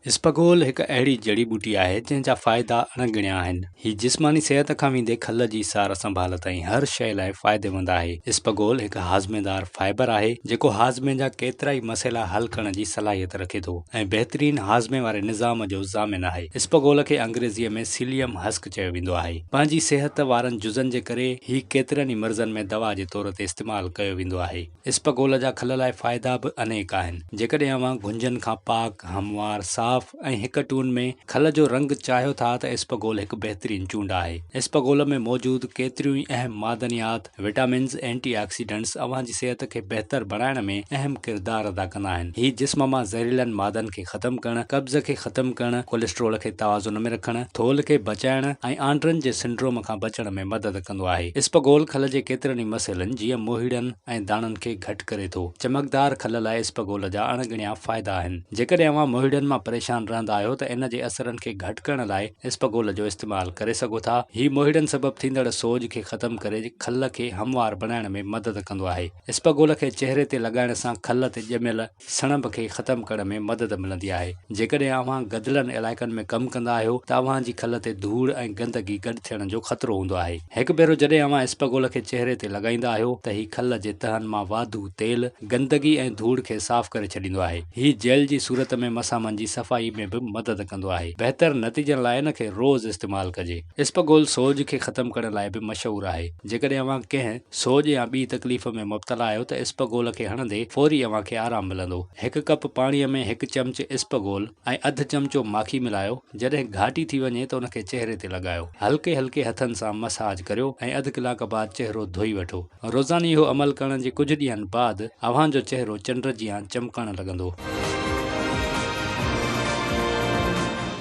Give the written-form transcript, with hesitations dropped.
इस्पगोल हिकु अहिड़ी जड़ी बूटी आहे जंहिंजा फ़ाइदा अणगिणिया आहिनि। हीउ जिस्मानी सिहत खां वेंदे खल जी सार संभाल ताईं हर शइ लाइ फ़ाइदेमंद आहे। इस्पगोल हिकु हाज़मेदार फाइबर आहे जेको हाज़मे जा केतिरा ई मसइला हल करण जी सलाहियत रखे थो ऐं बहितरीन हाज़मे वारे निज़ाम जो ज़ामिन आहे। इस्पगोल खे अंग्रेज़ीअ में सीलियम हस्क चयो वेंदो आहे। पंहिंजी सिहत वारनि जुज़नि जे करे हीउ केतिरनि ई मर्ज़नि में दवा जे तौर ते इस्तेमालु कयो वेंदो आहे। इस्पगोल जा खल लाइ फ़ाइदा बि अनेक आहिनि। जेकॾहिं अव्हां गुंजनि खां पाक हमवार साफ़ ऐं हिक टून में खल जो रंग चाहियो था त इस्पगोल हिकु बहितरीन चूंड आहे। इस्पगोल में मौजूदु केतिरियूं ई अहम मादनियात, विटामिन्स, एंटीऑक्सीडेंट्स अव्हां जी सिहत खे बहितर बणाइण में अहम किरदार अदा कंदा आहिनि। हीउ जिस्म मां ज़हरीलनि मादनि खे ख़तमु करण, कब्ज़ खे ख़तमु करण, कोलेस्ट्रोल खे तवाज़ुन में रखण, थोल खे बचाइण ऐं आंड्रन जे सिंड्रोम खां बचण में मदद कंदो आहे। इस्पगोल खल जे केतिरनि ई मसइलनि जीअं मोहीड़नि ऐं दाणनि खे घटि करे थो। चमकदार खल लाइ इस्पगोल जा अणगिणिया फ़ाइदा आहिनि। जेकॾहिं अव्हां मोहीड़नि मां परेशान रहंदा आहियो त इन जे असरनि खे घटि करण लाइ इस्पगोल जो इस्तेमालु करे सघो था। हीउ मोहीड़नि सबबु थींदड़ सोज खे ख़तमु करे खल खे हमवार बणाइण में मदद कंदो आहे। इस्पगोल खे चहिरे ते लॻाइण सां खल ते ॼमियल सणभ खे ख़तमु करण में मदद मिलंदी आहे। जेकॾहिं अव्हां गदिलनि इलाइक़नि में कमु कंदा आहियो त अव्हां जी खल ते धूड़ ऐं गंदगी गॾु थियण जो ख़तरो हूंदो आहे। हिकु भेरो जॾहिं अव्हां इस्पगोल खे चहिरे ते लॻाईंदा आहियो त हीउ खल जे तहनि मां वाधू तेल, गंदगी ऐं धूड़ खे साफ़ करे छॾींदो आहे। हीउ जेल जी सूरत में मसामनि जी सफ़ाई में बि मदद कंदो आहे। बहितर नतीजनि लाइ इन खे रोज़ इस्तेमालु कजे। इस्पगोल सोज खे ख़तमु करण लाइ बि मशहूरु आहे। जेकॾहिं अव्हां कंहिं सोज या ॿी तकलीफ़ में मुब्तला आहियो त इस्पगोल खे हणंदे फौरी अव्हां खे आराम मिलंदो। हिकु कप पाणीअ में हिकु चमच इस्पगोल ऐं अधु चमचो माखी मिलायो। जॾहिं घाटी थी वञे त उन खे चहिरे ते लॻायो। हल्के हल्के हथनि सां मसाज करियो ऐं अधु कलाक बाद चहिरो धोई वठो। रोज़ानी इहो अमल करण जे कुझु ॾींहंनि बाद अव्हां जो चहिरो चंड जी आं चमकण लॻंदो।